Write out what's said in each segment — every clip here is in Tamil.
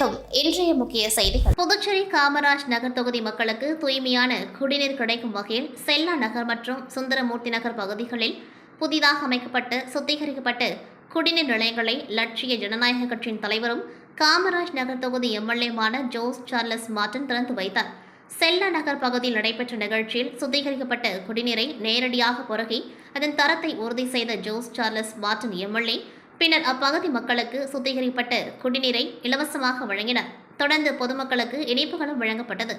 வணக்கம். இன்றைய முக்கிய செய்திகள். புதுச்சேரி காமராஜ் நகர் தொகுதி மக்களுக்கு தூய்மையான குடிநீர் கிடைக்கும் வகையில் செல்லா நகர் மற்றும் சுந்தரமூர்த்தி நகர் பகுதிகளில் புதிதாக அமைக்கப்பட்டு சுத்திகரிக்கப்பட்ட குடிநீர் நிலையங்களை லட்சிய ஜனநாயக கட்சியின் தலைவரும் காமராஜ் நகர் தொகுதி எம்எல்ஏமான ஜோஸ் சார்லஸ் மார்டின் திறந்து வைத்தார். செல்லா நகர் பகுதியில் நடைபெற்ற நிகழ்ச்சியில் சுத்திகரிக்கப்பட்ட குடிநீரை நேரடியாக பொருகி அதன் தரத்தை உறுதி செய்த ஜோஸ் சார்லஸ் மார்டின் எம்எல்ஏ பின்னர் அப்பகுதி மக்களுக்கு சுத்திகரிக்கப்பட்ட குடிநீரை இலவசமாக வழங்கினர். தொடர்ந்து பொதுமக்களுக்கு இனிப்புகளும் வழங்கப்பட்டது.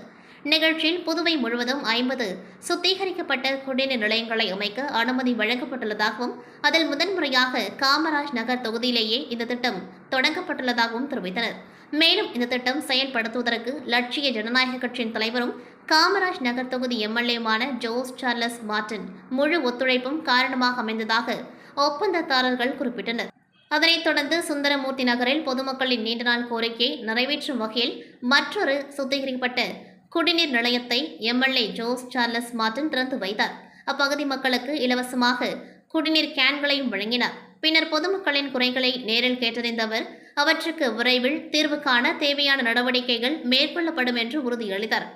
நிகழ்ச்சியில் புதுவை முழுவதும் 50 சுத்திகரிக்கப்பட்ட குடிநீர் நிலையங்களை அமைக்க அனுமதி வழங்கப்பட்டுள்ளதாகவும் அதில் முதன்முறையாக காமராஜ் நகர் தொகுதியிலேயே இந்த திட்டம் தொடங்கப்பட்டுள்ளதாகவும் தெரிவித்தனர். மேலும் இந்த திட்டம் செயல்படுத்துவதற்கு லட்சிய ஜனநாயக கட்சியின் தலைவரும் காமராஜ் நகர் தொகுதி எம்எல்ஏமான ஜோஸ் சார்லஸ் மார்டின் முழு ஒத்துழைப்பும் காரணமாக அமைந்ததாக ஒப்பந்ததாரர்கள் குறிப்பிட்டனர். அதனைத் தொடர்ந்து சுந்தரமூர்த்தி நகரில் பொதுமக்களின் நீண்ட நாள் கோரிக்கையை நிறைவேற்றும் வகையில் மற்றொரு சுத்திகரிக்கப்பட்ட குடிநீர் நிலையத்தை எம்எல்ஏ ஜோஸ் சார்லஸ் மார்டின் திறந்து வைத்தார். அப்பகுதி மக்களுக்கு இலவசமாக குடிநீர் கேன்களையும் வழங்கினார். பின்னர் பொதுமக்களின் குறைகளை நேரில் கேட்டறிந்த அவர் அவற்றுக்கு விரைவில் தீர்வு காண தேவையான நடவடிக்கைகள் மேற்கொள்ளப்படும் என்று உறுதியளித்தார்.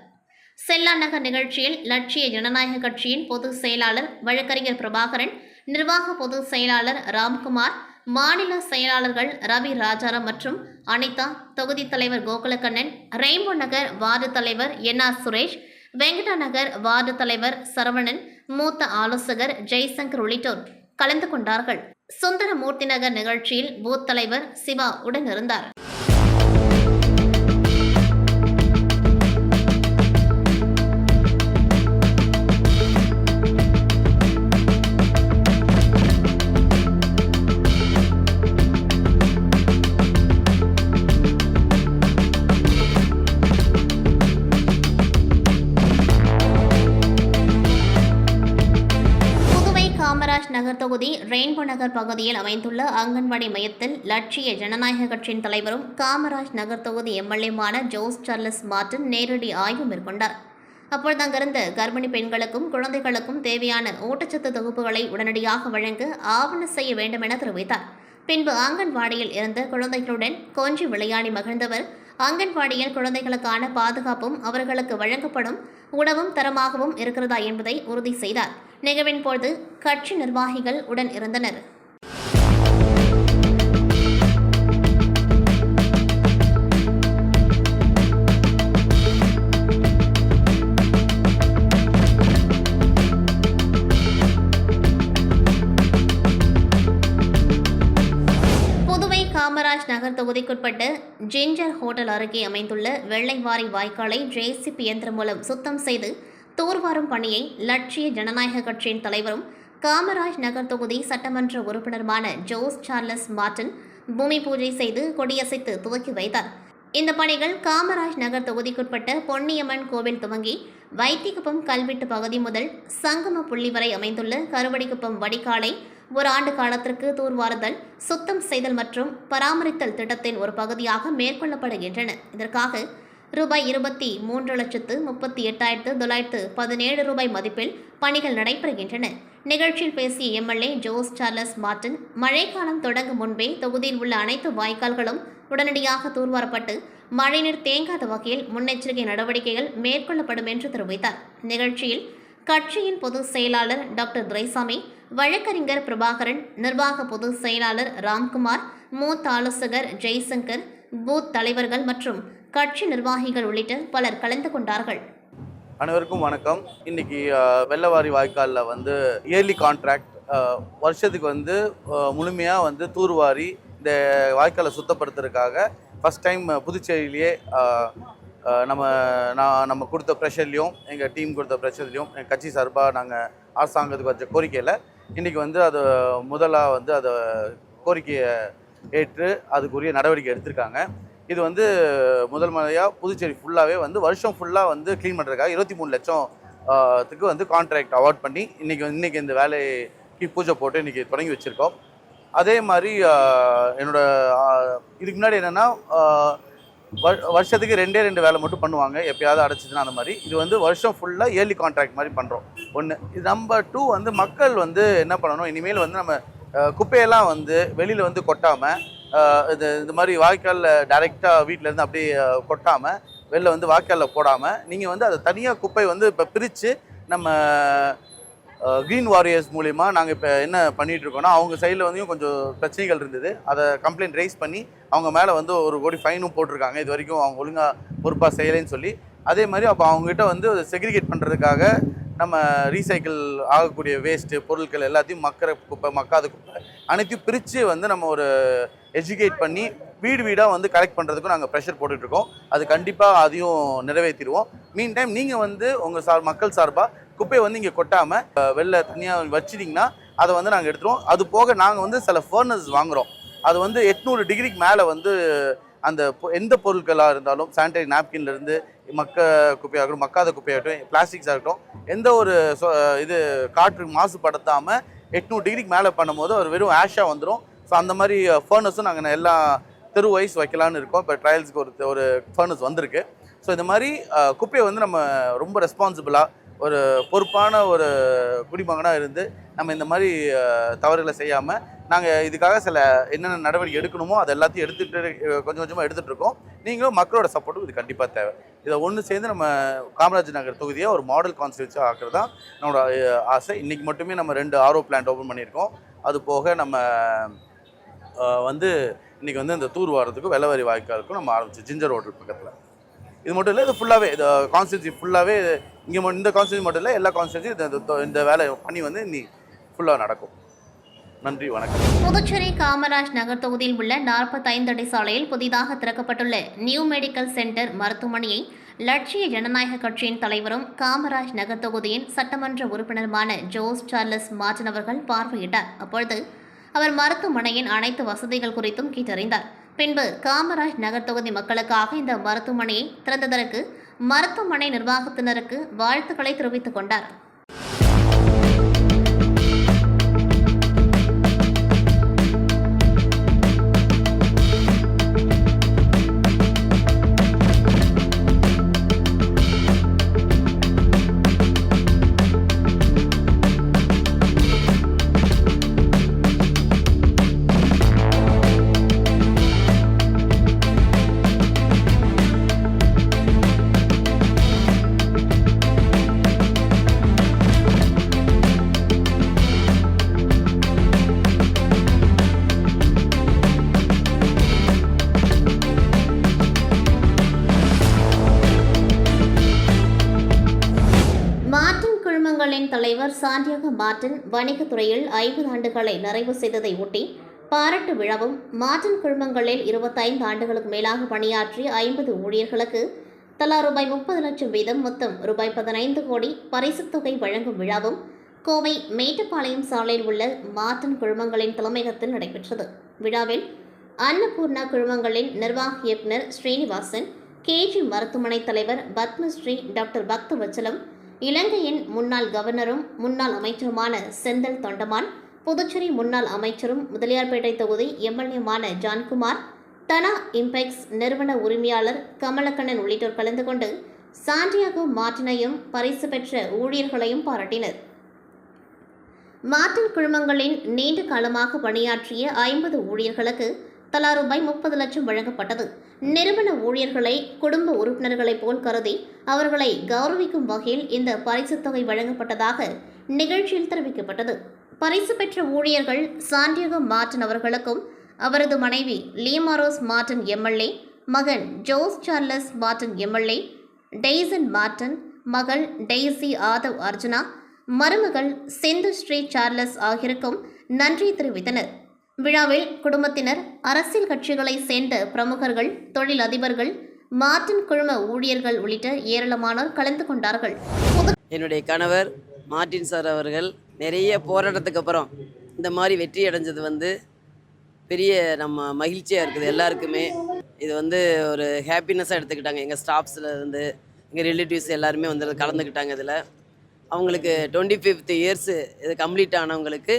செல்லா நகர் நிகழ்ச்சியில் லட்சிய ஜனநாயக கட்சியின் பொதுச் செயலாளர் வழக்கறிஞர் பிரபாகரன், நிர்வாக பொதுச் செயலாளர் ராம்குமார், மாநில செயலாளர்கள் ரவி ராஜாராம் மற்றும் அனிதா, தொகுதி தலைவர் கோகுலக்கண்ணன், ரெயின்போ நகர் வார்டு தலைவர் என்ஆர் சுரேஷ், வெங்கடா நகர் வார்டு தலைவர் சரவணன், மூத்த ஆலோசகர் ஜெய்சங்கர் உள்ளிட்டோர் கலந்து கொண்டார்கள். சுந்தரமூர்த்தி நகர் நிகழ்ச்சியில் பூத் தலைவர் சிவா உடனிருந்தார். காமராஜ் நகர் தொகுதி ரெயின்போ நகர் பகுதியில் அமைந்துள்ள அங்கன்வாடி மையத்தில் லட்சிய ஜனநாயக கட்சியின் தலைவரும் காமராஜ் நகர் தொகுதி எம்எல்ஏமான ஜோஸ் சார்லஸ் மார்டின் நேரடி ஆய்வு மேற்கொண்டார். அப்பொழுது அங்கிருந்த கர்ப்பிணி பெண்களுக்கும் குழந்தைகளுக்கும் தேவையான ஊட்டச்சத்து தொகுப்புகளை உடனடியாக வழங்க ஆவண செய்ய வேண்டும் என தெரிவித்தார். பின்பு அங்கன்வாடியில் இருந்த குழந்தைகளுடன் கொஞ்சி விளையாடி மகிழ்ந்தவர் அங்கன்வாடியில் குழந்தைகளுக்கான பாதுகாப்பும் அவர்களுக்கு வழங்கப்படும் உணவும் தரமாகவும் இருக்கிறதா என்பதை உறுதி செய்தார். நிகழ்வின் போது கட்சி நிர்வாகிகள் உடன் இருந்தனர். காமராஜ் நகர் தொகுதிக்குட்பட்ட ஜிஞ்சர் ஹோட்டல் அருகே அமைந்துள்ள வெள்ளைவாரி வாய்க்காலை ஜேசிபி இயந்திரம் மூலம் சுத்தம் செய்து தூர்வாரும் பணியை லட்சிய ஜனநாயக கட்சியின் தலைவரும் காமராஜ் நகர் தொகுதி சட்டமன்ற உறுப்பினருமான ஜோஸ் சார்லஸ் மார்டின் பூமி பூஜை செய்து கொடியசைத்து துவக்கி வைத்தார். இந்த பணிகள் காமராஜ் நகர் தொகுதிக்குட்பட்ட பொன்னியம்மன் கோவில் துவங்கி வைத்திக்குப்பம் கல்வெட்டு பகுதி முதல் சங்கம புள்ளி வரை அமைந்துள்ள கருவடிக்குப்பம் வடிகாலை ஒரு ஆண்டு காலத்திற்கு தூர்வாறுதல், சுத்தம் செய்தல் மற்றும் பராமரித்தல் திட்டத்தின் ஒரு பகுதியாக மேற்கொள்ளப்படுகின்றன. இதற்காக ரூபாய் 23,38,917 ரூபாய் மதிப்பில் பணிகள் நடைபெறுகின்றன. நிகழ்ச்சியில் பேசிய எம்எல்ஏ ஜோஸ் சார்லஸ் மார்டின் மழைக்காலம் தொடங்கும் முன்பே தொகுதியில் உள்ள அனைத்து வாய்க்கால்களும் உடனடியாக தூர்வாரப்பட்டு மழைநீர் தேங்காத வகையில் முன்னெச்சரிக்கை நடவடிக்கைகள் மேற்கொள்ளப்படும் என்று தெரிவித்தார். நிகழ்ச்சியில் கட்சியின் பொதுச் செயலாளர் டாக்டர் துரைசாமி, வழக்கறிஞர் பிரபாகரன், நிர்வாக பொதுச் செயலாளர் ராம்குமார், மூத்த ஆலோசகர் ஜெய்சங்கர், பூத் தலைவர்கள் மற்றும் கட்சி நிர்வாகிகள் உள்ளிட்ட பலர் கலந்து கொண்டார்கள். அனைவருக்கும் வணக்கம். இன்னைக்கு வெள்ளவாரி வாய்க்காலில் வந்து இயர்லி கான்ட்ராக்ட் வருஷத்துக்கு முழுமையாக தூர்வாரி இந்த வாய்க்காலை சுத்தப்படுத்துறதுக்காக ஃபஸ்ட் டைம் புதுச்சேரியிலேயே நம்ம கொடுத்த ப்ரெஷர்லையும் எங்கள் டீம் கொடுத்த ப்ரெஷர்லையும் எங்கள் கட்சி சார்பாக நாங்கள் அரசாங்கத்துக்கு வச்ச கோரிக்கையில் இன்றைக்கி அது முதலாக அதை கோரிக்கையை ஏற்று அதுக்குரிய நடவடிக்கை எடுத்திருக்காங்க. இது முதல் முறையாக புதுச்சேரி ஃபுல்லாகவே வருஷம் ஃபுல்லாக க்ளீன் பண்ணுறதுக்காக 23 லட்சத்துக்கு கான்ட்ராக்ட் அவார்ட் பண்ணி இன்றைக்கி இந்த வேலைக்கு பூஜை போட்டு இன்றைக்கி தொடங்கி வச்சுருக்கோம். அதே மாதிரி இதுக்கு முன்னாடி என்னென்னா வருஷத்துக்கு 2 வேலை மட்டும் பண்ணுவாங்க, எப்பயாவது அடைச்சிதுன்னா அந்த மாதிரி. இது வருஷம் ஃபுல்லாக இயர்லி கான்ட்ராக்ட் மாதிரி பண்ணுறோம். ஒன்று இது. நம்பர் 2 மக்கள் என்ன பண்ணணும், இனிமேல் நம்ம குப்பையெல்லாம் வெளியில் கொட்டாமல் இந்த மாதிரி வாய்க்காலில் டைரெக்டாக வீட்டிலேருந்து அப்படியே கொட்டாமல் வெளில வந்து வாய்க்காலில் போடாமல் நீங்கள் வந்து அதை தனியாக குப்பை வந்து இப்போ பிரித்து நம்ம க்ரீன் வாரியர்ஸ் மூலிமா நாங்கள் இப்போ என்ன பண்ணிகிட்டு இருக்கோம்னா அவங்க சைடில் வந்து கொஞ்சம் பிரச்சனைகள் இருந்தது. அதை கம்ப்ளைண்ட் ரைஸ் பண்ணி அவங்க மேலே வந்து 1 கோடி ஃபைனும் போட்டிருக்காங்க. இது வரைக்கும் அவங்க ஒழுங்காக பொறுப்பாக செய்யலைன்னு சொல்லி. அதே மாதிரி அப்போ அவங்ககிட்ட வந்து செக்ரிகேட் பண்ணுறதுக்காக நம்ம ரீசைக்கிள் ஆகக்கூடிய வேஸ்ட்டு பொருட்கள் எல்லாத்தையும் மக்கிற குப்பை மக்காத குப்பை அனைத்தையும் பிரித்து வந்து நம்ம ஒரு எஜுகேட் பண்ணி வீடு வீடாக வந்து கலெக்ட் பண்ணுறதுக்கும் நாங்கள் ப்ரெஷர் போட்டுட்ருக்கோம். அது கண்டிப்பாக அதையும் நிறைவேற்றிடுவோம். மீன் டைம் நீங்கள் வந்து உங்கள் மக்கள் சார்பாக குப்பையை வந்து இங்கே கொட்டாமல் வெளில தனியாக வச்சிட்டிங்கன்னா அதை வந்து நாங்கள் எடுத்துருவோம். அது போக நாங்கள் வந்து சில ஃபர்னஸ் வாங்குகிறோம். அது வந்து 800 டிகிரிக்கு மேலே வந்து அந்த எந்த பொருட்களாக இருந்தாலும் சானிடரி நாப்கின்லேருந்து குப்பையாக இருக்கட்டும் மக்காத குப்பையாகட்டும் பிளாஸ்டிக்ஸாக இருக்கட்டும் எந்த ஒரு இது காற்று மாசுபடுத்தாமல் 800 டிகிரிக்கு மேலே பண்ணும்போது ஒரு வெறும் ஆஷாக வந்துடும். ஸோ அந்த மாதிரி ஃபர்னஸும் நாங்கள் எல்லா தெரு வைஸ் வைக்கலான்னு இருக்கோம். இப்போ ட்ரையல்ஸுக்கு ஒரு ஃபர்னஸ் வந்திருக்கு. ஸோ இந்த மாதிரி குப்பையை வந்து நம்ம ரொம்ப ரெஸ்பான்சிபிளாக ஒரு பொறுப்பான ஒரு குடிமகனாக இருந்து நம்ம இந்த மாதிரி தவறுகளை செய்யாமல் நாங்கள் இதுக்காக சில என்னென்ன நடவடிக்கை எடுக்கணுமோ அது எல்லாத்தையும் கொஞ்சம் கொஞ்சமாக எடுத்துகிட்டு இருக்கோம். நீங்களும் மக்களோட சப்போர்ட்டும் இது கண்டிப்பாக தேவை. இதை ஒன்று சேர்ந்து நம்ம காமராஜ் நகர் தொகுதியை ஒரு மாடல் கான்ஸ்டிட்யூன்சியாக ஆக்குறது தான் நம்மளோட ஆசை. இன்றைக்கி மட்டுமே நம்ம 2 RO பிளான்ட் ஓப்பன் பண்ணியிருக்கோம். அது போக நம்ம வந்து இன்றைக்கி வந்து இந்த தூர் வாரத்துக்கும் வெள்ளவாரி வாய்க்காலுக்கும் நம்ம ஆரம்பிச்சு ஜிஞ்சர் ஹோட்டல் பக்கத்தில். இது மட்டும் இல்லை, இது ஃபுல்லாகவே இது கான்ஸ்டிட்யூன்சி ஃபுல்லாகவே இங்கே இந்த கான்ஸ்டிட்யூன்சி மட்டும் இல்லை எல்லா கான்ஸ்டிட்யூன்சி இந்த வேலை பண்ணி வந்து இன்னி ஃபுல்லாக நடக்கும். நன்றி, வணக்கம். புதுச்சேரி காமராஜ் நகர் தொகுதியில் உள்ள 45 அடி சாலையில் புதிதாக திறக்கப்பட்டுள்ள நியூ மெடிக்கல் சென்டர் மருத்துவமனையை லட்சிய ஜனநாயக கட்சியின் தலைவரும் காமராஜ் நகர் தொகுதியின் சட்டமன்ற உறுப்பினருமான ஜோஸ் சார்லஸ் மார்டின் அவர்கள் பார்வையிட்டார். அப்பொழுது அவர் மருத்துவமனையின் அனைத்து வசதிகள் குறித்தும் கேட்டறிந்தார். பின்பு காமராஜ் நகர் தொகுதி மக்களுக்காக இந்த மருத்துவமனையை திறந்ததற்கு மருத்துவமனை நிர்வாகத்தினருக்கு வாழ்த்துக்களை தெரிவித்துக் கொண்டார். தலைவர் சாண்டியாகோ மார்டின் வணிகத்துறையில் 50 ஆண்டுகளை நிறைவு செய்ததை ஒட்டி பாராட்டு விழாவும் மார்டின் குழுமங்களில் 25 ஆண்டுகளுக்கு மேலாக பணியாற்றிய 50 ஊழியர்களுக்கு தலா ரூபாய் 30 லட்சம் வீதம் மொத்தம் ரூபாய் 15 கோடி பரிசுத் தொகை வழங்கும் விழாவும் கோவை மேட்டுப்பாளையம் சாலையில் உள்ள மார்டின் குழுமங்களின் தலைமையகத்தில் நடைபெற்றது. விழாவில் அன்னபூர்ணா குழுமங்களின் நிர்வாக இயக்குநர் ஸ்ரீனிவாசன், கேஜி மருத்துவமனை தலைவர் பத்மஸ்ரீ டாக்டர் பக்தவச்சலம், இலங்கையின் முன்னாள் கவர்னரும் முன்னாள் அமைச்சருமான செந்தில் தொண்டமான், புதுச்சேரி முன்னாள் அமைச்சரும் முதலியார்பேட்டை தொகுதி எம்எல்ஏமான ஜான்குமார், தனா இம்பெக்ஸ் நிறுவன உரிமையாளர் கமலக்கண்ணன் உள்ளிட்டோர் கலந்து கொண்டு சாண்டியாகோ மார்டினையும் பரிசு பெற்ற ஊழியர்களையும் பாராட்டினர். மார்டின் குழுமங்களின் நீண்ட காலமாக பணியாற்றிய 50 ஊழியர்களுக்கு தலா ரூபாய் 30 லட்சம் வழங்கப்பட்டது. நிறுவன ஊழியர்களை குடும்ப உறுப்பினர்களைப் போல் கருதி அவர்களை கௌரவிக்கும் வகையில் இந்த பரிசுத் தொகை வழங்கப்பட்டதாக நிகழ்ச்சியில் தெரிவிக்கப்பட்டது. பரிசு பெற்ற ஊழியர்கள் சாண்டியாகோ மார்டின் அவர்களுக்கும் அவரது மனைவி லீமாரோஸ் மார்டின் எம்எல்ஏ, மகன் Jose Charles Martin MLA, Daison Martin, மகள் டெய்சி ஆதவ் அர்ஜுனா, மருமகள் சிந்து ஸ்ரீ சார்லஸ் ஆகியோருக்கும் நன்றி தெரிவித்தனர். விழாவில் குடும்பத்தினர், அரசியல் கட்சிகளை சேர்ந்த பிரமுகர்கள், தொழில் அதிபர்கள், மார்டின் குழும ஊழியர்கள் உள்ளிட்ட ஏராளமானோர் கலந்து கொண்டார்கள். என்னுடைய கணவர் மார்டின் சார் அவர்கள் நிறைய போராட்டத்துக்கு அப்புறம் இந்த மாதிரி வெற்றி அடைஞ்சது பெரிய நம்ம மகிழ்ச்சியாக இருக்குது. எல்லாருக்குமே இது ஒரு ஹாப்பினஸ்ஸாக எடுத்துக்கிட்டாங்க. எங்கள் ஸ்டாஃப்ஸில் இருந்து எங்கள் ரிலேட்டிவ்ஸ் எல்லாருமே கலந்துக்கிட்டாங்க. இதில் அவங்களுக்கு 25th இயர்ஸு இது கம்ப்ளீட் ஆனவங்களுக்கு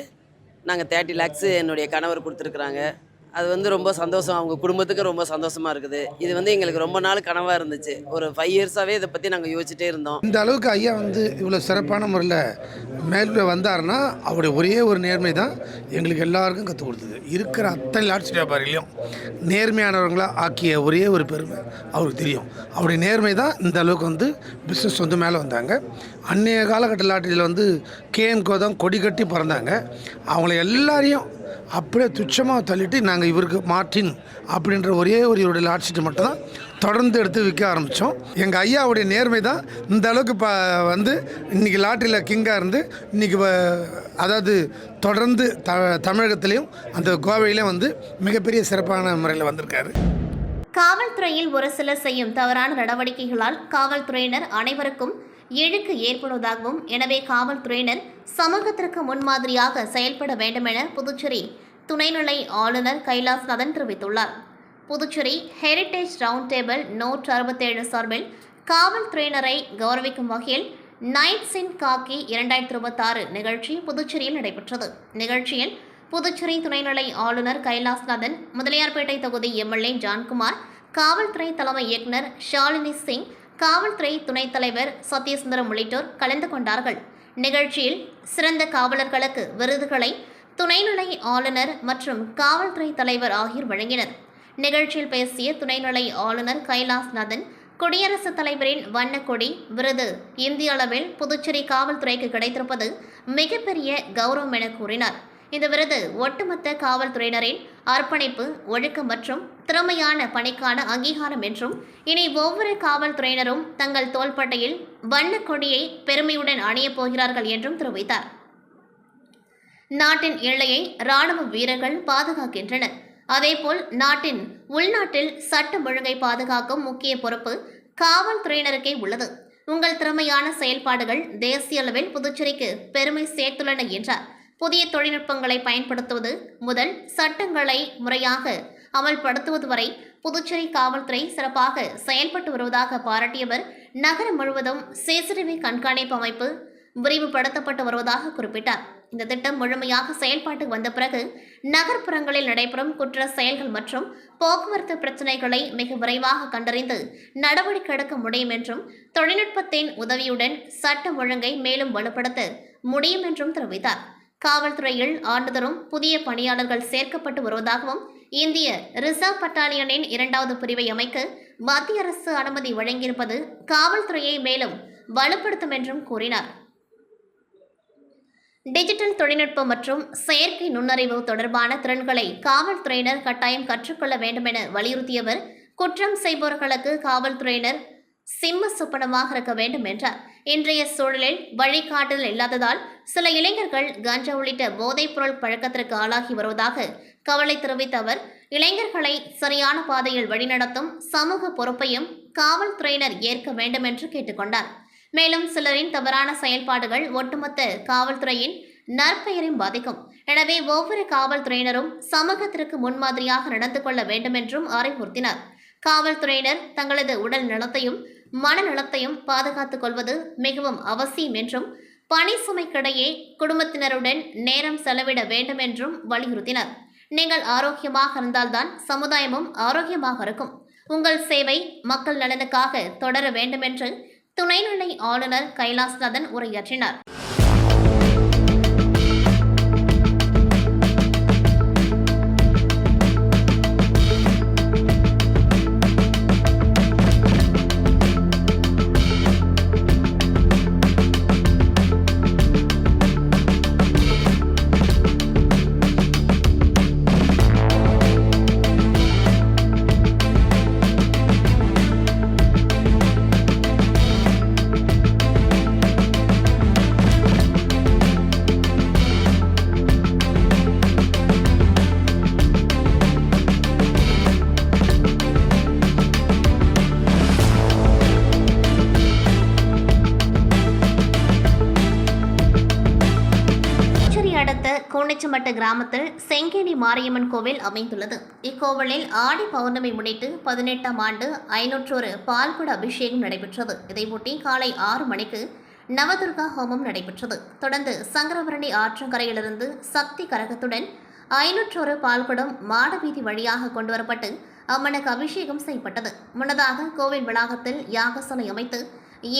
நாங்கள் 30 lakhs என்னுடைய கணவர் கொடுத்துருக்குறாங்க. அது வந்து ரொம்ப சந்தோஷம். அவங்க குடும்பத்துக்கு ரொம்ப சந்தோஷமாக இருக்குது. இது வந்து எங்களுக்கு ரொம்ப நாள் கனவாக இருந்துச்சு. ஒரு 5 இயர்ஸாகவே இதை பற்றி நாங்கள் யோசிச்சுட்டே இருந்தோம். இந்த அளவுக்கு ஐயா வந்து இவ்வளோ சிறப்பான முறையில் மேலே வந்தாருன்னா அவருடைய ஒரே ஒரு நேர்மை தான் எங்களுக்கு எல்லாருக்கும் கற்றுக் கொடுத்தது. இருக்கிற அத்தனை லாட்சி வியாபாரிகளையும் நேர்மையானவர்களாக ஆக்கிய ஒரே ஒரு பெருமை அவருக்கு தெரியும். அவருடைய நேர்மை தான் இந்த அளவுக்கு வந்து பிஸ்னஸ் வந்து மேலே வந்தாங்க. அன்றைய காலகட்ட லாட்டரியில் வந்து கேஎன்கோ தான் கொடி கட்டி பிறந்தாங்க. அவங்கள எல்லாரையும் அப்படியே துச்சமாக தள்ளிட்டு நாங்கள் இவருக்கு மார்ட்டின் அப்படின்ற ஒரே ஒரு இவருடைய லாட்சிட்டு மட்டும்தான் தொடர்ந்து எடுத்து விற்க ஆரம்பித்தோம். எங்கள் ஐயாவுடைய நேர்மை தான் இந்த அளவுக்கு வந்து இன்றைக்கி லாட்டரியில் கிங்காக இருந்து இன்றைக்கி அதாவது தொடர்ந்து தமிழகத்திலையும் அந்த கோவையிலையும் வந்து மிகப்பெரிய சிறப்பான முறையில் வந்திருக்காரு. காவல்துறையில் ஒரு சிலர் செய்யும் தவறான நடவடிக்கைகளால் காவல்துறையினர் அனைவருக்கும் இழுக்கு ஏற்படுவதாகவும், எனவே காவல்துறையினர் சமூகத்திற்கு முன்மாதிரியாக செயல்பட வேண்டும் என புதுச்சேரி துணைநிலை ஆளுநர் கைலாஸ்நாதன் தெரிவித்துள்ளார். புதுச்சேரி ஹெரிட்டேஜ் ரவுண்ட் டேபிள் நோட் 67 சார்பில் காவல்துறையினரை கௌரவிக்கும் வகையில் நைட்ஸ் இன் காக்கி 2026 நிகழ்ச்சி புதுச்சேரியில் நடைபெற்றது. நிகழ்ச்சியில் புதுச்சேரி துணைநிலை ஆளுநர் கைலாஸ்நாதன், முதலியார்பேட்டை தொகுதி எம்எல்ஏ ஜான்குமார், காவல்துறை தலைமை இயக்குநர் ஷாலினி சிங், காவல்துறை துணைத் தலைவர் சத்யசுந்தரம் உள்ளிட்டோர் கலந்து கொண்டார்கள். நிகழ்ச்சியில் சிறந்த காவலர்களுக்கு விருதுகளை துணைநிலை ஆளுநர் மற்றும் காவல்துறை தலைவர் ஆகியோர் வழங்கினர். நிகழ்ச்சியில் பேசிய துணைநிலை ஆளுநர் கைலாஸ்நாதன், குடியரசுத் தலைவரின் வண்ணக்கொடி விருது இந்திய அளவில் புதுச்சேரி காவல்துறைக்கு கிடைத்திருப்பது மிகப்பெரிய கௌரவம் என கூறினார். இந்த விருது ஒட்டுமொத்த காவல்துறையினரின் அர்ப்பணிப்பு, ஒழுக்கம் மற்றும் திறமையான பணிக்கான அங்கீகாரம் என்றும், இனி ஒவ்வொரு காவல்துறையினரும் தங்கள் தோள்பட்டையில் வண்ணக் கொடியை பெருமையுடன் அணியப் போகிறார்கள் என்றும் தெரிவித்தார். நாட்டின் எல்லையை ராணுவ வீரர்கள் பாதுகாக்கின்றனர். அதேபோல் நாட்டின் உள்நாட்டில் சட்டம் ஒழுங்கை பாதுகாக்கும் முக்கிய பொறுப்பு காவல்துறையினருக்கே உள்ளது. உங்கள் திறமையான செயல்பாடுகள் தேசிய அளவில் புதுச்சேரிக்கு பெருமை சேர்த்துள்ளன என்றார். புதிய தொழில்நுட்பங்களை பயன்படுத்துவது முதல் சட்டங்களை முறையாக அமல்படுத்துவது வரை புதுச்சேரி காவல்துறை சிறப்பாக செயல்பட்டு வருவதாக பாராட்டியவர், நகரம் முழுவதும் சிசிடிவி கண்காணிப்பு அமைப்பு விரிவுபடுத்தப்பட்டு வருவதாக குறிப்பிட்டார். இந்த திட்டம் முழுமையாக செயல்பாட்டு வந்த பிறகு நகர்ப்புறங்களில் நடைபெறும் குற்ற செயல்கள் மற்றும் போக்குவரத்து பிரச்சினைகளை மிக விரைவாக கண்டறிந்து நடவடிக்கை எடுக்க முடியும் என்றும், தொழில்நுட்பத்தின் உதவியுடன் சட்டம் ஒழுங்கை மேலும் வலுப்படுத்த முடியும் என்றும் தெரிவித்தார். காவல்துறையில் ஆண்டுதோறும் புதிய பணியாளர்கள் சேர்க்கப்பட்டு வருவதாகவும், இந்திய ரிசர்வ் பட்டாலியனின் 2வது பிரிவை அமைக்க மத்திய அரசு அனுமதி வழங்கியிருப்பது காவல்துறையை மேலும் வலுப்படுத்தும் என்றும் கூறினார். டிஜிட்டல் தொழில்நுட்பம் மற்றும் செயற்கை நுண்ணறிவு தொடர்பான திறன்களை காவல்துறையினர் கட்டாயம் கற்றுக்கொள்ள வேண்டும் என வலியுறுத்தியவர், குற்றம் செய்பவர்களுக்கு காவல்துறையினர் சிம்ம சொப்பனமாக இருக்க வேண்டும் என்றார். இன்றைய சூழலில் வழிகாட்டல் இல்லாததால் சில இளைஞர்கள் கஞ்சா உள்ளிட்ட போதைப் பொருள் பழக்கத்திற்கு ஆளாகி வருவதாக கவலை தெரிவித்த அவர், இளைஞர்களை சரியான பாதையில் வழிநடத்தும் சமூக பொறுப்பையும் காவல்துறையினர் ஏற்க வேண்டும் என்று கேட்டுக்கொண்டார். மேலும் சிலரின் தவறான செயல்பாடுகள் ஒட்டுமொத்த காவல்துறையின் நற்பெயரையும் பாதிக்கும். எனவே ஒவ்வொரு காவல்துறையினரும் சமூகத்திற்கு முன்மாதிரியாக நடந்து கொள்ள வேண்டும் என்றும் அறிவுறுத்தினார். காவல்துறையினர் தங்களது உடல் நலத்தையும் மனநலத்தையும் பாதுகாத்துக் கொள்வது மிகவும் அவசியம் என்றும், பணி சுமைக்கிடையே குடும்பத்தினருடன் நேரம் செலவிட வேண்டும் என்றும் வலியுறுத்தினர். நீங்கள் ஆரோக்கியமாக இருந்தால்தான் சமுதாயமும் ஆரோக்கியமாக இருக்கும். உங்கள் சேவை மக்கள் நலனுக்காக தொடர வேண்டும் என்று துணைநிலை ஆளுநர் கைலாஸ்நாதன் உரையாற்றினார். கூனிச்சம்பட்டு கிராமத்தில் செங்கேணி மாரியம்மன் கோவில் அமைந்துள்ளது. இக்கோவிலில் ஆடி பௌர்ணமி முன்னிட்டு 18ஆம் ஆண்டு 501 பால்குட அபிஷேகம் நடைபெற்றது. இதையொட்டி காலை 6 மணிக்கு நவதுர்கா ஹோமம் நடைபெற்றது. தொடர்ந்து சங்கரபரணி ஆற்றங்கரையிலிருந்து சக்தி கரகத்துடன் 501 பால்குடம் மாடவீதி வழியாக கொண்டுவரப்பட்டு அம்மனுக்கு அபிஷேகம் செய்யப்பட்டது. முன்னதாக கோவில் வளாகத்தில் யாகசாலை அமைத்து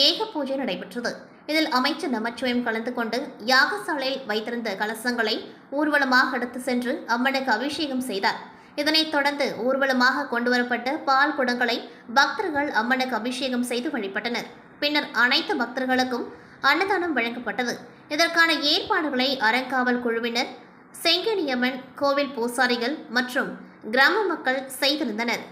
ஏக பூஜை நடைபெற்றது. இதில் அமைச்சர் நமச்சிவாயம் கலந்து கொண்டு யாகசாலையில் வைத்திருந்த கலசங்களை ஊர்வலமாக எடுத்து சென்று அம்மனுக்கு அபிஷேகம் செய்தார். இதனைத் தொடர்ந்து ஊர்வலமாக கொண்டுவரப்பட்ட பால் குடங்களை பக்தர்கள் அம்மனுக்கு அபிஷேகம் செய்து வழிபட்டனர். பின்னர் அனைத்து பக்தர்களுக்கும் அன்னதானம் வழங்கப்பட்டது. இதற்கான ஏற்பாடுகளை அறங்காவல் குழுவினர், செங்கனியம்மன் கோவில் பூசாரிகள் மற்றும் கிராம மக்கள் செய்திருந்தனர்.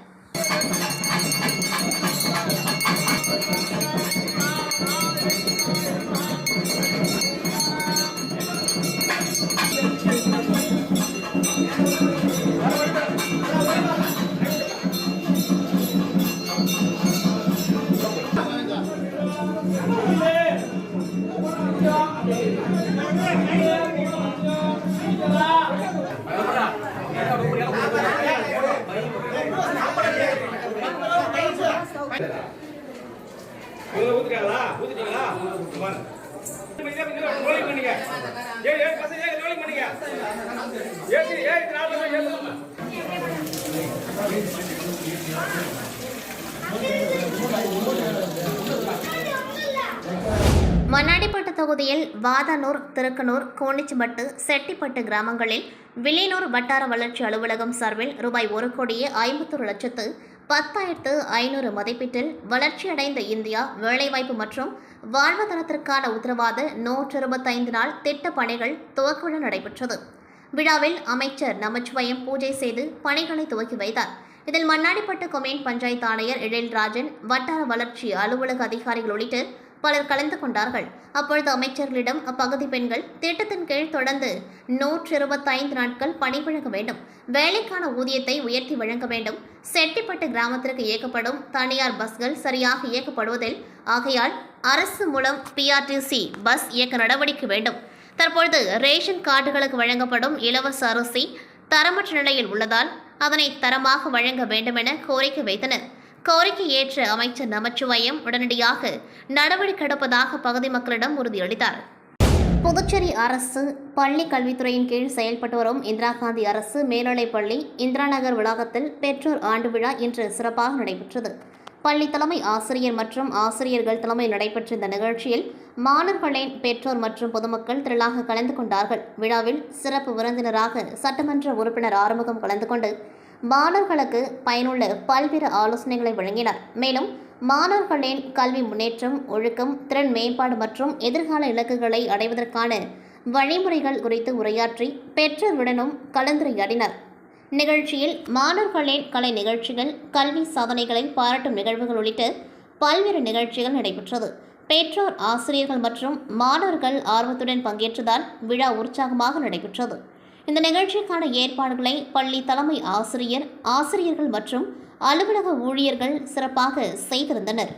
மண்ணாடிப்பட்டு தொகுதியில் வாதானூர், திருக்கனூர், கோணிச்சிமட்டு, செட்டிப்பட்டு கிராமங்களில் வில்லியனூர் வட்டார வளர்ச்சி அலுவலகம் சார்பில் ரூபாய் 1,51,10,500 மதிப்பீட்டில் வளர்ச்சியடைந்த இந்தியா வேலைவாய்ப்பு மற்றும் வாழ்வாதாரத்திற்கான உத்தரவாத 125 நாள் திட்டப் பணிகள் துவக்க விழா நடைபெற்றது. விழாவில் அமைச்சர் நமச்சிவாயம் பூஜை செய்து பணிகளை துவக்கி வைத்தார். இதில் மண்ணாடிப்பட்டு கொம்யூன் பஞ்சாயத்து ஆணையர் எழில்ராஜன், வட்டார வளர்ச்சி அலுவலக அதிகாரிகள் உள்ளிட்ட பலர் கலந்து கொண்டார்கள். அப்பொழுது அமைச்சர்களிடம் அப்பகுதி பெண்கள் திட்டத்தின் கீழ் தொடர்ந்து 125 நாட்கள் பணி வழங்க வேண்டும், வேலைக்கான ஊதியத்தை உயர்த்தி வழங்க வேண்டும், செட்டிப்பட்டு கிராமத்திற்கு இயக்கப்படும் தனியார் பஸ்கள் சரியாக இயக்கப்படுவதில் ஆகையால் அரசு மூலம் PRTC பஸ் இயக்க நடவடிக்கை வேண்டும். தற்பொழுது ரேஷன் கார்டுகளுக்கு வழங்கப்படும் இலவச அரிசி தரமற்ற நிலையில் உள்ளதால் அதனை தரமாக வழங்க வேண்டும் என கோரிக்கை வைத்தனர். கோரிக்கை ஏற்ற அமைச்சர் நமச்சிவாயம் உடனடியாக நடவடிக்கை எடுப்பதாக பகுதி மக்களிடம் உறுதியளித்தார். புதுச்சேரி அரசு பள்ளி கல்வித்துறையின் கீழ் செயல்பட்டு வரும் இந்திரா காந்தி அரசு மேல்நிலைப்பள்ளி இந்திரா நகர் வளாகத்தில் பெற்றோர் ஆண்டு விழா இன்று சிறப்பாக நடைபெற்றது. பள்ளி தலைமை ஆசிரியர் மற்றும் ஆசிரியர்கள் தலைமையில் நடைபெற்ற இந்த நிகழ்ச்சியில் மாணவர்களின் பெற்றோர் மற்றும் பொதுமக்கள் திரளாக கலந்து கொண்டார்கள். விழாவில் சிறப்பு விருந்தினராக சட்டமன்ற உறுப்பினர் ஆறுமுகம் கலந்து கொண்டு மாணவர்களுக்கு பயனுள்ள பல்வேறு ஆலோசனைகளை வழங்கினார். மேலும் மாணவர்களின் கல்வி முன்னேற்றம், ஒழுக்கம், திறன் மேம்பாடு மற்றும் எதிர்கால இலக்குகளை அடைவதற்கான வழிமுறைகள் குறித்து உரையாற்றி பெற்றோருடனும் கலந்துரையாடினார். நிகழ்ச்சியில் மாணவர்களின் கலை நிகழ்ச்சிகள், கல்வி சாதனைகளை பாராட்டும் நிகழ்வுகள் உள்ளிட்ட பல்வேறு நிகழ்ச்சிகள் நடைபெற்றது. பெற்றோர், ஆசிரியர்கள் மற்றும் மாணவர்கள் ஆர்வத்துடன் பங்கேற்றதால் விழா உற்சாகமாக நடைபெற்றது. இந்த நிகழ்ச்சிக்கான ஏற்பாடுகளை பள்ளி தலைமை ஆசிரியர், ஆசிரியர்கள் மற்றும் அலுவலக ஊழியர்கள் சிறப்பாக செய்திருந்தனர்.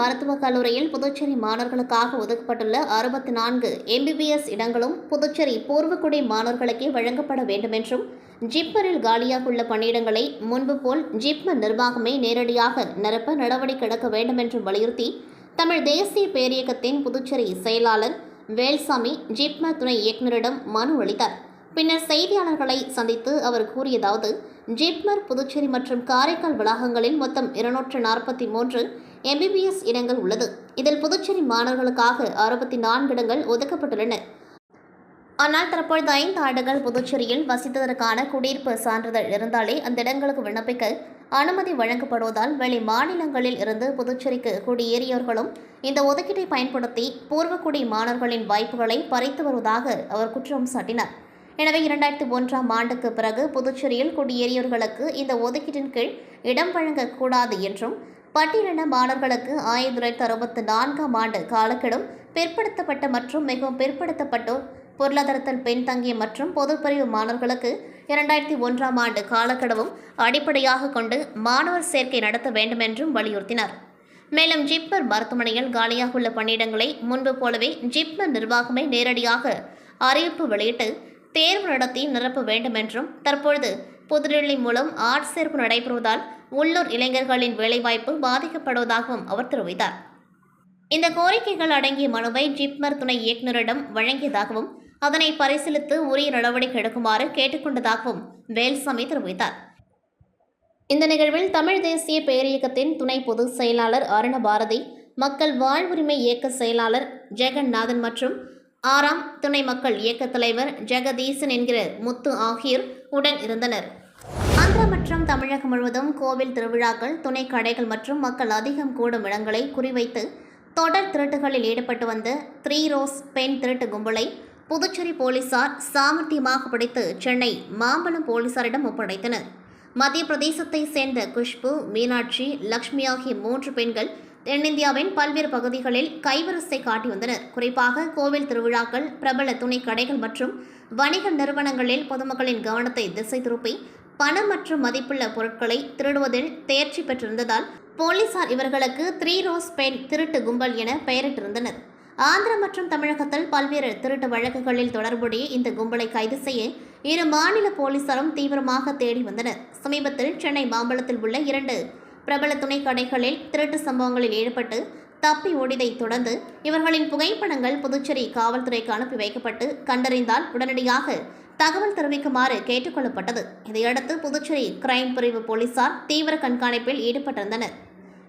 மருத்துவக் கல்லூரியில் புதுச்சேரி மாணவர்களுக்காக ஒதுக்கப்பட்டுள்ள 64 MBBS இடங்களும் புதுச்சேரி பூர்வக்குடி மாணவர்களுக்கே வழங்கப்பட வேண்டும் என்றும், ஜிப்மரில் காலியாக உள்ள பணியிடங்களை முன்பு போல் ஜிப்மர் நிர்வாகமே நேரடியாக நிரப்ப நடவடிக்கை எடுக்க வேண்டும் என்றும் வலியுறுத்தி தமிழ் தேசிய பேரியக்கத்தின் புதுச்சேரி செயலாளர் வேல்சாமி ஜிப்மர் துணை இயக்குநரிடம் மனு அளித்தார். பின்னர் செய்தியாளர்களை சந்தித்து அவர் கூறியதாவது: ஜிப்மர் புதுச்சேரி மற்றும் காரைக்கால் வளாகங்களில் மொத்தம் 243 MBBS இடங்கள் உள்ளது. இதில் புதுச்சேரி மாணவர்களுக்காக 64 இடங்கள் ஒதுக்கப்பட்டுள்ளன. ஆனால் தற்பொழுது 5 ஆண்டுகள் புதுச்சேரியில் வசித்ததற்கான குடியிருப்பு சான்றிதழ் இருந்தாலே அந்த இடங்களுக்கு விண்ணப்பிக்க அனுமதி வழங்கப்படுவதால் வெளி மாநிலங்களில் இருந்து புதுச்சேரிக்கு குடியேறியவர்களும் இந்த ஒதுக்கீட்டை பயன்படுத்தி பூர்வக்குடி மாணவர்களின் வாய்ப்புகளை பறித்து வருவதாக அவர் குற்றம் சாட்டினார். எனவே 2001ஆம் ஆண்டுக்கு பிறகு புதுச்சேரியில் குடியேறியவர்களுக்கு இந்த ஒதுக்கீட்டின் கீழ் இடம் வழங்கக்கூடாது என்றும், பட்டியலின மாணவர்களுக்கு 1964ஆம் ஆண்டு காலக்கெடும் பிற்படுத்தப்பட்ட மற்றும் மிகவும் பிற்படுத்தப்பட்டோர், பொருளாதாரத்தில் பின்தங்கிய மற்றும் பொதுப்பிரிவு மாணவர்களுக்கு 2001ஆம் ஆண்டு காலக்கெடுவும் அடிப்படையாக கொண்டு மாணவர் சேர்க்கை நடத்த வேண்டும் என்றும் வலியுறுத்தினார். மேலும் ஜிப்மர் மருத்துவமனையில் காலியாக உள்ள பணியிடங்களை முன்பு போலவே ஜிப்மர் நிர்வாகமே நேரடியாக அறிவிப்பு வெளியிட்டு தேர்வு நடத்தி நிரப்ப வேண்டும் என்றும், தற்பொழுது புதுடில்லி மூலம் ஆட்சேர்ப்பு நடைபெறுவதால் உள்ளூர் இளைஞர்களின் வேலைவாய்ப்பு பாதிக்கப்படுவதாகவும் அவர் தெரிவித்தார். இந்த கோரிக்கைகள் அடங்கிய மனுவை ஜிப்மர் துணை இயக்குநரிடம் வழங்கியதாகவும் அதனை பரிசீலித்து உரிய நடவடிக்கை எடுக்குமாறு கேட்டுக்கொண்டதாகவும் வேல்சாமி தெரிவித்தார். இந்த நிகழ்வில் தமிழ் தேசிய பேரியக்கத்தின் துணை பொதுச் செயலாளர் அருணபாரதி, மக்கள் வாழ்வுரிமை இயக்க செயலாளர் ஜெகநாதன் மற்றும் 6ஆம் துணை மக்கள் இயக்க தலைவர் ஜெகதீசன் என்கிற முத்து ஆகியோர் உடன் இருந்தனர். ஆந்திரா மற்றும் தமிழகம் முழுவதும் கோவில் திருவிழாக்கள், துணை கடைகள் மற்றும் மக்கள் அதிகம் கூடும் இடங்களை குறிவைத்து தொடர் திருட்டுகளில் ஈடுபட்டு வந்த 3 ரோஸ் பெண் திருட்டு கும்பலை புதுச்சேரி போலீசார் சாமர்த்தியமாக பிடித்து சென்னை மாம்பலம் போலீசாரிடம் ஒப்படைத்தனர். மத்திய பிரதேசத்தை சேர்ந்த குஷ்பு, மீனாட்சி, லக்ஷ்மி ஆகிய 3 பெண்கள் தென்னிந்தியாவின் பல்வேறு பகுதிகளில் கைவரிசை காட்டி வந்தனர். குறிப்பாக கோவில் திருவிழாக்கள், பிரபல துணை கடைகள் மற்றும் வணிக நிறுவனங்களில் பொதுமக்களின் கவனத்தை திசை திருப்பி பணம் மற்றும் மதிப்புள்ள பொருட்களை திருடுவதில் தேர்ச்சி பெற்றிருந்ததால் போலீசார் இவர்களுக்கு 3 ரோஸ் பெண் திருட்டு கும்பல் என பெயரிட்டிருந்தனர். ஆந்திரா மற்றும் தமிழகத்தில் பல்வேறு திருட்டு வழக்குகளில் தொடர்புடைய இந்த கும்பலை கைது செய்ய 2 மாநில போலீசாரும் தீவிரமாக தேடி வந்தனர். சமீபத்தில் சென்னை மாம்பலத்தில் உள்ள 2 பிரபல துணை கடைகளில் திருட்டு சம்பவங்களில் ஈடுபட்டு தப்பி ஓடியதை தொடர்ந்து இவர்களின் புகைப்படங்கள் புதுச்சேரி காவல்துறைக்கு அனுப்பி வைக்கப்பட்டு கண்டறிந்தால் உடனடியாக தகவல் தெரிவிக்குமாறு கேட்டுக்கொள்ளப்பட்டது. இதையடுத்து புதுச்சேரி கிரைம் பிரிவு போலீசார் தீவிர கண்காணிப்பில் ஈடுபட்டிருந்தனர்.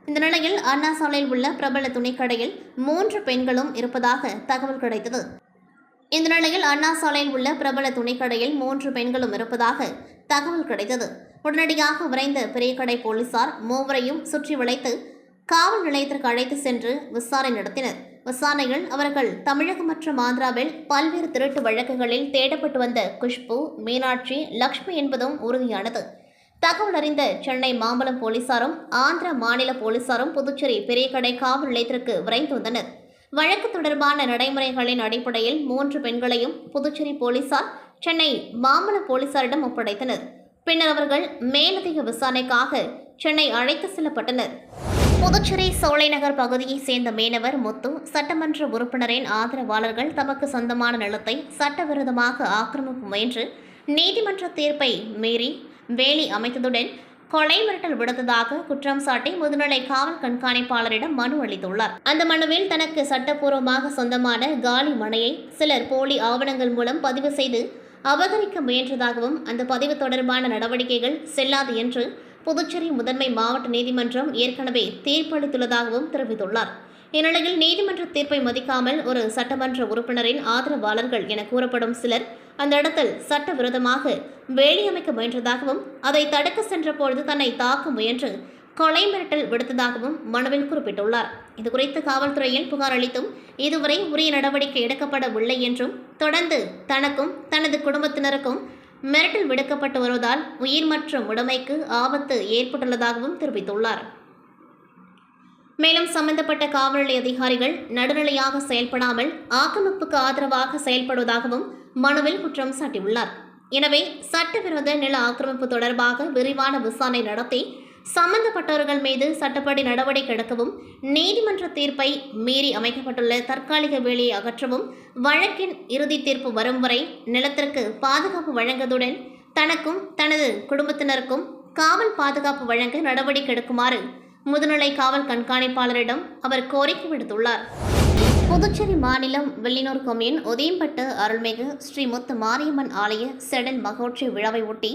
இந்த நிலையில் அண்ணா சாலையில் உள்ள பிரபல துணிக்கடையில் 3 பெண்களும் இருப்பதாக தகவல் கிடைத்தது. இந்த நிலையில் அண்ணா சாலையில் உள்ள பிரபல துணிக்கடையில் 3 பெண்களும் இருப்பதாக தகவல் கிடைத்தது. உடனடியாக விரைந்த பெரியகடை போலீசார் 3வரையும் சுற்றி வளைத்து காவல் நிலையத்திற்கு அழைத்து சென்று விசாரணை நடத்தினர். விசாரணையில் அவர்கள் தமிழகம் மற்றும் ஆந்திராவில் பல்வேறு திருட்டு வழக்குகளில் தேடப்பட்டு வந்த குஷ்பு, மீனாட்சி, லக்ஷ்மி என்பதும் உறுதியானது. தகவல் அறிந்த சென்னை மாம்பலம் போலீசாரும் ஆந்திரா மாநில போலீசாரும் புதுச்சேரி பெரியகடை காவல் நிலையத்திற்கு விரைந்து வந்தனர். வழக்கு தொடர்பான நடைமுறைகளின் அடிப்படையில் 3 பெண்களையும் புதுச்சேரி போலீசார் சென்னை மாம்பலம் போலீசாரிடம் ஒப்படைத்தனர். பின்னர் அவர்கள் மேலதிக விசாரணைக்காக சென்னை அழைத்து செல்லப்பட்டனர். புதுச்சேரி சோலைநகர் பகுதியைச் சேர்ந்த மீனவர் முத்து சட்டமன்ற உறுப்பினரின் ஆதரவாளர்கள் தமக்கு சொந்தமான நிலத்தை சட்டவிரோதமாக ஆக்கிரமிப்பு முயன்று நீதிமன்ற தீர்ப்பை மீறி வேலி அமைத்ததுடன் கொலை மிரட்டல் விடுத்ததாக குற்றம் சாட்டி முதுநிலை காவல் கண்காணிப்பாளரிடம் மனு அளித்துள்ளார். அந்த மனுவில் தனக்கு சட்டப்பூர்வமாக சொந்தமான காலி மனையை சிலர் போலி ஆவணங்கள் மூலம் பதிவு செய்து அபகரிக்க முயன்றதாகவும் அந்த பதிவு தொடர்பான நடவடிக்கைகள் செல்லாது என்று புதுச்சேரி முதன்மை மாவட்ட நீதிமன்றம் ஏற்கனவே தீர்ப்பளித்துள்ளதாகவும் தெரிவித்துள்ளார். இந்நிலையில் நீதிமன்ற தீர்ப்பை மதிக்காமல் ஒரு சட்டமன்ற உறுப்பினரின் ஆதரவாளர்கள் என கூறப்படும் சிலர் அந்த இடத்தில் சட்டவிரோதமாக வேலி அமைக்க முயன்றதாகவும் அதை தடுக்க சென்றபொழுது தன்னை தாக்க முயன்று கொலை மிரட்டல் விடுத்ததாகவும் மனுவில் குறிப்பிட்டுள்ளார். இதுகுறித்து காவல்துறையில் புகார் அளித்தும் இதுவரை உரிய நடவடிக்கை எடுக்கப்படவில்லை என்றும் தொடர்ந்து தனக்கும் தனது குடும்பத்தினருக்கும் மிரட்டல் விடுக்கப்பட்டு வருவதால் உயிர் மற்றும் உடைமைக்கு ஆபத்து ஏற்பட்டுள்ளதாகவும் தெரிவித்துள்ளார். மேலும் சம்பந்தப்பட்ட காவல் நிலைய அதிகாரிகள் நடுநிலையாக செயல்படாமல் ஆக்கிரமிப்புக்கு ஆதரவாக செயல்படுவதாகவும் மனுவில் குற்றம் சாட்டியுள்ளார். எனவே சட்டவிரோத நில ஆக்கிரமிப்பு தொடர்பாக விரிவான விசாரணை நடத்தி சம்பந்தப்பட்டவர்கள் மீது சட்டப்படி நடவடிக்கை எடுக்கவும், நீதிமன்ற தீர்ப்பை மீறி அமைக்கப்பட்டுள்ள தற்காலிக வேலியை அகற்றவும், வழக்கின் இறுதி தீர்ப்பு வரும் வரை நிலத்திற்கு பாதுகாப்பு வழங்குவதுடன் தனக்கும் தனது குடும்பத்தினருக்கும் காவல் பாதுகாப்பு வழங்க நடவடிக்கை எடுக்குமாறு முதுநிலை காவல் கண்காணிப்பாளரிடம் அவர் கோரிக்கை விடுத்துள்ளார். புதுச்சேரி மாநிலம் வில்லியனூர் கொம்யூன் உதயம்பட்டு அருள்மிகு ஸ்ரீ முத்து மாரியம்மன் ஆலய செடல் மகோற்சவ விழாவை ஒட்டி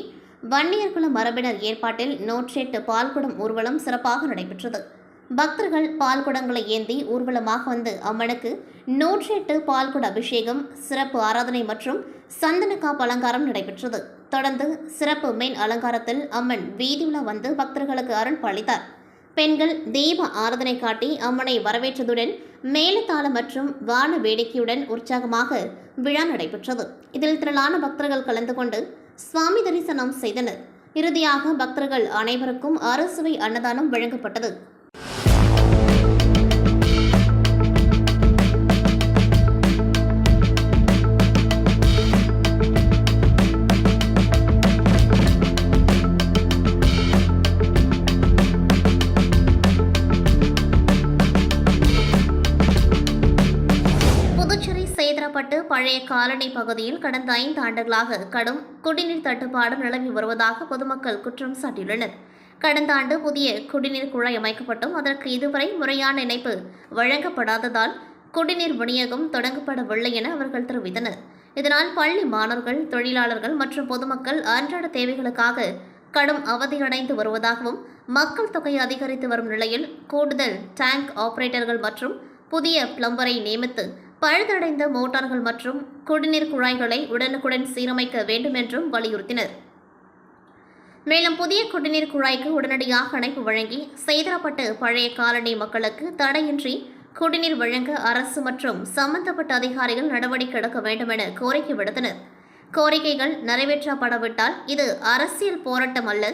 வன்னியர்குல மரபினர் ஏற்பாட்டில் 108 பால்குடம் ஊர்வலம் சிறப்பாக நடைபெற்றது. பக்தர்கள் பால்குடங்களை ஏந்தி ஊர்வலமாக வந்து அம்மனுக்கு 108 பால்குட அபிஷேகம், சிறப்பு ஆராதனை மற்றும் சந்தனக்காப்பு அலங்காரம் நடைபெற்றது. தொடர்ந்து சிறப்பு மேல் அலங்காரத்தில் அம்மன் வீதியுலா வந்து பக்தர்களுக்கு அருள் பாலித்தார். பெண்கள் தீப ஆராதனை காட்டி அம்மனை வரவேற்றதுடன் மேலதாளம் மற்றும் வான வேடிக்கையுடன் உற்சாகமாக விழா நடைபெற்றது. இதில் திரளான பக்தர்கள் கலந்து கொண்டு சுவாமி தரிசனம் செய்தனர். இறுதியாக பக்தர்கள் அனைவருக்கும் அறுசுவை அன்னதானம் வழங்கப்பட்டது. சேதமடைக்கப்பட்டு பழைய காலனி பகுதியில் கடந்த 5 ஆண்டுகளாக கடும் குடிநீர் தட்டுப்பாடு நிலவி வருவதாக பொதுமக்கள் குற்றம் சாட்டியுள்ளனர். கடந்த ஆண்டு புதிய குடிநீர் குழாய் அமைக்கப்பட்டும் அதற்கு இதுவரை முறையான இணைப்பு வழங்கப்படாததால் குடிநீர் விநியோகம் தொடங்கப்படவில்லை என அவர்கள் தெரிவித்தனர். இதனால் பள்ளி மாணவர்கள், தொழிலாளர்கள் மற்றும் பொதுமக்கள் அன்றாட தேவைகளுக்காக கடும் அவதியடைந்து வருவதாகவும், மக்கள் தொகை அதிகரித்து வரும் நிலையில் கூடுதல் டேங்க் ஆபரேட்டர்கள் மற்றும் புதிய பிளம்பரை நியமித்து பழுதடைந்த மோட்டார்கள் மற்றும் குடிநீர் குழாய்களை உடனுக்குடன் சீரமைக்க வேண்டும் என்றும் வலியுறுத்தினர். மேலும் புதிய குடிநீர் குழாய்க்கு உடனடியாக இணைப்பு வழங்கி சேதப்பட்டு பழைய காலனி மக்களுக்கு தடையின்றி குடிநீர் வழங்க அரசு மற்றும் சம்பந்தப்பட்ட அதிகாரிகள் நடவடிக்கை எடுக்க வேண்டும் என கோரிக்கை விடுத்தனர். கோரிக்கைகள் நிறைவேற்றப்படாவிட்டால் இது அரசியல் போராட்டம் அல்ல,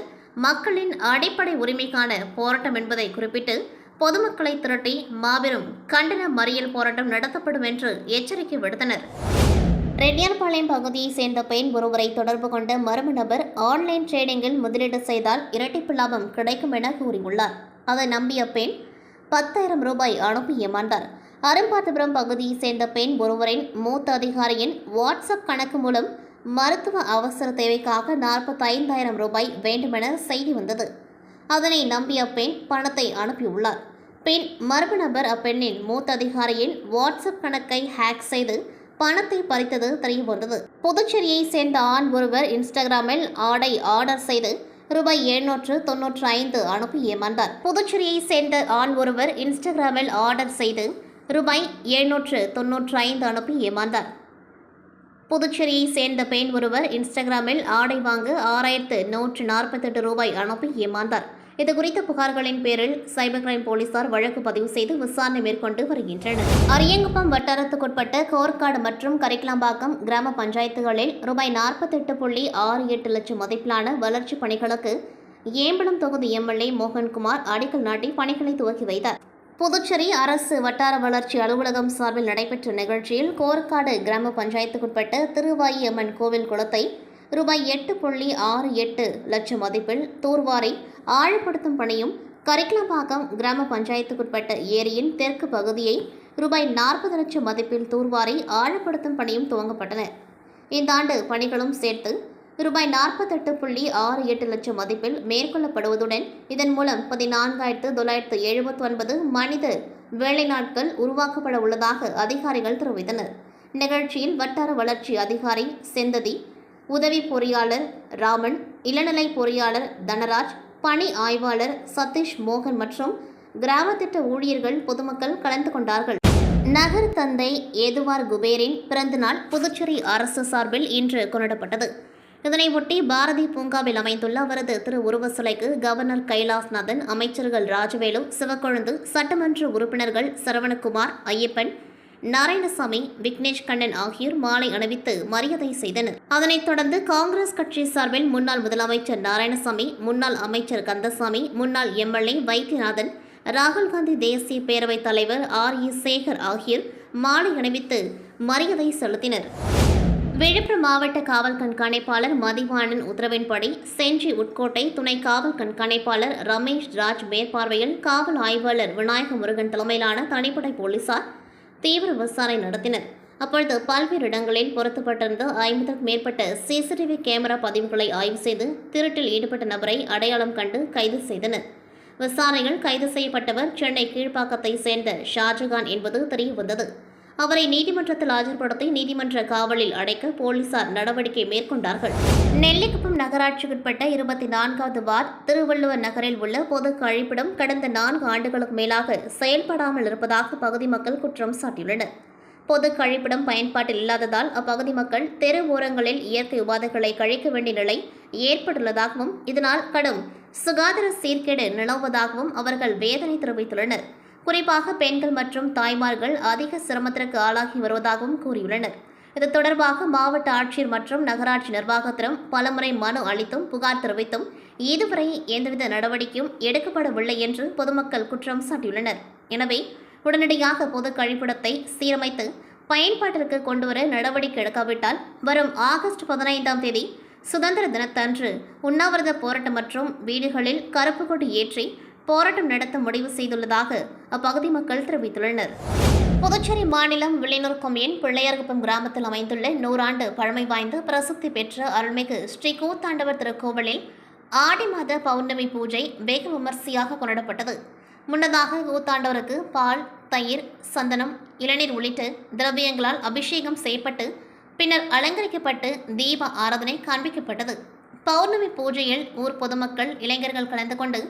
மக்களின் அடிப்படை உரிமைக்கான போராட்டம் என்பதை குறிப்பிட்டு பொதுமக்களை திரட்டி மாபெரும் கண்டன மறியல் போராட்டம் நடத்தப்படும் என்று எச்சரிக்கை விடுத்தனர். ரெட்டியார்பாளையம் பகுதியைச் சேர்ந்த பெண் ஒருவரை தொடர்பு கொண்ட மர்ம நபர் ஆன்லைன் ட்ரேடிங்கில் முதலீடு செய்தால் இரட்டிப்பு லாபம் கிடைக்கும் என கூறியுள்ளார். அதை நம்பிய பெண் 10,000 ரூபாய் அனுப்பி ஏமாந்தார். அரும்பார்த்தபுரம் பகுதியைச் சேர்ந்த பெண் ஒருவரின் மூத்த அதிகாரியின் வாட்ஸ்அப் கணக்கு மூலம் மருத்துவ அவசர தேவைக்காக 45,000 ரூபாய் வேண்டுமென செய்தி வந்தது. அதனை நம்பிய பெண் பணத்தை அனுப்பியுள்ளார். பின் மர்ம நபர் அப்பெண்ணின் மூத்த அதிகாரியின் வாட்ஸ்அப் கணக்கை ஹேக் செய்து பணத்தை பறித்தது தெரியவந்தது. புதுச்சேரியைச் சேர்ந்த ஆண் ஒருவர் இன்ஸ்டாகிராமில் ஆடை ஆர்டர் செய்து ரூபாய் 795 அனுப்பி ஏமாந்தார். புதுச்சேரியைச் சேர்ந்த ஆண் ஒருவர் இன்ஸ்டாகிராமில் ஆர்டர் செய்து ரூபாய் 795 அனுப்பி ஏமாந்தார். புதுச்சேரியைச் சேர்ந்த பெண் ஒருவர் இன்ஸ்டாகிராமில் ஆடை வாங்க 6,148 ரூபாய் அனுப்பி ஏமாந்தார். இதுகுறித்த புகார்களின் பேரில் சைபர் கிரைம் போலீசார் வழக்கு பதிவு செய்து விசாரணை மேற்கொண்டு வருகின்றனர். அரியங்குப்பம் வட்டாரத்துக்குட்பட்ட கோர்க்காடு மற்றும் கரிக்கலாம்பாக்கம் கிராம பஞ்சாயத்துகளில் ரூபாய் 48.68 லட்சம் மதிப்பிலான வளர்ச்சிப் பணிகளுக்கு ஏம்பலம் தொகுதி எம்எல்ஏ மோகன்குமார் அடிக்கல் நாட்டி பணிகளை துவக்கி வைத்தார். புதுச்சேரி அரசு வட்டார வளர்ச்சி அலுவலகம் சார்பில் நடைபெற்ற நிகழ்ச்சியில் கோர்க்காடு கிராம பஞ்சாயத்துக்குட்பட்ட திருவாயி அம்மன் கோவில் குளத்தை ரூபாய் 8.68 லட்சம் மதிப்பில் தூர்வாரி ஆழப்படுத்தும் பணியும், கரிக்கலாம்பாக்கம் கிராம பஞ்சாயத்துக்குட்பட்ட ஏரியின் தெற்கு பகுதியை ரூபாய் 40 லட்சம் மதிப்பில் தூர்வாரி ஆழப்படுத்தும் பணியும் துவங்கப்பட்டன. இந்த ஆண்டு பணிகளும் சேர்த்து ரூபாய் 48.68 லட்சம் மதிப்பில் மேற்கொள்ளப்படுவதுடன் இதன் மூலம் 14,979 மனித வேலை நாட்கள் உருவாக்கப்பட உள்ளதாக அதிகாரிகள் தெரிவித்தனர். நிகழ்ச்சியில் வட்டார வளர்ச்சி அதிகாரி செந்ததி, உதவி பொறியாளர் ராமன், இளநிலை பொறியாளர் தனராஜ், பணி ஆய்வாளர் சதீஷ் மோகன் மற்றும் கிராம திட்ட ஊழியர்கள், பொதுமக்கள் கலந்து கொண்டார்கள். நகர் தந்தை ஏதுவார் குபேரின் பிறந்தநாள் புதுச்சேரி அரசு சார்பில் இன்று கொண்டாடப்பட்டது. இதனையொட்டி பாரதி பூங்காவில் அமைந்துள்ள அவரது திருவுருவ சிலைக்கு கவர்னர் கைலாஸ்நாதன், அமைச்சர்கள் ராஜவேலு, சிவக்கொழுந்து, சட்டமன்ற உறுப்பினர்கள் சரவணகுமார், ஐயப்பன், நாராயணசாமி, விக்னேஷ் கண்ணன் ஆகியோர் மாலை அணிவித்து மரியாதை செய்தனர். அதனைத் தொடர்ந்து காங்கிரஸ் கட்சி சார்பில் முன்னாள் முதலமைச்சர் நாராயணசாமி, முன்னாள் அமைச்சர் கந்தசாமி, முன்னாள் எம்எல்ஏ வைத்தியநாதன், ராகுல் காந்தி தேசிய பேரவைத் தலைவர் R.E. சேகர் ஆகியோர் மாலை அணிவித்து மரியாதை செலுத்தினர். விழுப்புரம் மாவட்ட காவல் கண்காணிப்பாளர் மதிவாணன் உத்தரவின்படி செஞ்சி உட்கோட்டை துணை காவல் கண்காணிப்பாளர் ரமேஷ் ராஜ் மேற்பார்வையில் காவல் ஆய்வாளர் விநாயக முருகன் தலைமையிலான தனிப்படை போலீசார் தீவிர விசாரணை நடத்தினர். அப்பொழுது பல்வேறு இடங்களில் பொருத்தப்பட்டிருந்த 50க்கும் மேற்பட்ட CCTV கேமரா பதிவுகளை ஆய்வு செய்து திருட்டில் ஈடுபட்ட நபரை அடையாளம் கண்டு கைது செய்தனர். விசாரணையில் கைது செய்யப்பட்டவர் சென்னை கீழ்ப்பாக்கத்தை சேர்ந்த ஷாஜகான் என்பது தெரியவந்தது. அவரை நீதிமன்றத்தில் ஆஜர்படுத்தி நீதிமன்ற காவலில் அடைக்க போலீசார் நடவடிக்கை மேற்கொண்டார்கள். நெல்லிக்குப்பம் நகராட்சிக்குட்பட்ட 24வது வார்டு திருவள்ளுவர் நகரில் உள்ள பொது கழிப்பிடம் கடந்த 4 ஆண்டுகளுக்கு மேலாக செயல்படாமல் இருப்பதாக பகுதி மக்கள் குற்றம் சாட்டியுள்ளனர். பொது கழிப்பிடம் பயன்பாட்டில் இல்லாததால் அப்பகுதி மக்கள் தெரு ஓரங்களில் இயற்கை உபாதைகளை கழிக்க வேண்டிய நிலை ஏற்பட்டுள்ளதாகவும் இதனால் கடும் சுகாதார சீர்கேடு நிலவுவதாகவும் அவர்கள் வேதனை தெரிவித்துள்ளனர். குறிப்பாக பெண்கள் மற்றும் தாய்மார்கள் அதிக சிரமத்திற்கு ஆளாகி வருவதாகவும் கூறியுள்ளனர். இது தொடர்பாக மாவட்ட ஆட்சியர் மற்றும் நகராட்சி நிர்வாகத்திடம் பலமுறை மனு அளித்தும் புகார் தெரிவித்தும் இதுவரை எந்தவித நடவடிக்கையும் எடுக்கப்படவில்லை என்று பொதுமக்கள் குற்றம் சாட்டியுள்ளனர். எனவே உடனடியாக பொது கழிப்பிடத்தை சீரமைத்து பயன்பாட்டிற்கு கொண்டுவர நடவடிக்கை எடுக்காவிட்டால் வரும் ஆகஸ்ட் 15ஆம் தேதி சுதந்திர தினத்தன்று உண்ணாவிரத போராட்டம் மற்றும் வீடுகளில் கருப்பு கொடி ஏற்றி போராட்டம் நடத்த முடிவு செய்துள்ளதாக அப்பகுதி மக்கள் தெரிவித்துள்ளனர். புதுச்சேரி மாநிலம் வில்லியனூர் கொம்யூன் பிள்ளையார்குப்பம் கிராமத்தில் அமைந்துள்ள 100 ஆண்டு பழமை வாய்ந்த பிரசித்தி பெற்ற அருள்மிகு ஸ்ரீ கூத்தாண்டவர் திருக்கோவிலில் ஆடி மாத பௌர்ணமி பூஜை வெகு விமர்சையாக கொண்டாடப்பட்டது. முன்னதாக கூத்தாண்டவருக்கு பால், தயிர், சந்தனம், இளநீர் உள்ளிட்ட திரவியங்களால் அபிஷேகம் செய்யப்பட்டு பின்னர் அலங்கரிக்கப்பட்டு தீப ஆராதனை காண்பிக்கப்பட்டது. பௌர்ணமி பூஜையில் ஊர் பொதுமக்கள், இளைஞர்கள் கலந்து கொண்டு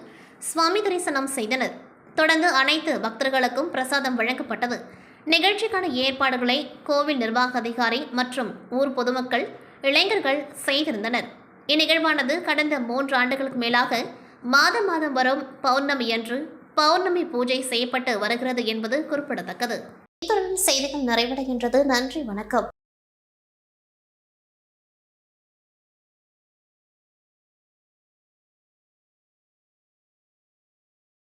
சுவாமி தரிசனம் செய்தனர். தொடர்ந்து அனைத்து பக்தர்களுக்கும் பிரசாதம் வழங்கப்பட்டது. நிகழ்ச்சிக்கான ஏற்பாடுகளை கோவில் நிர்வாக அதிகாரி மற்றும் ஊர் பொதுமக்கள், இளைஞர்கள் செய்திருந்தனர். இந்நிகழ்வானது கடந்த 3 ஆண்டுகளுக்கு மேலாக மாதம் வரும் பௌர்ணமியன்று பௌர்ணமி பூஜை செய்யப்பட்டு வருகிறது என்பது குறிப்பிடத்தக்கது. இத்துடன் செய்திகள் நிறைவடைகின்றது. நன்றி, வணக்கம்.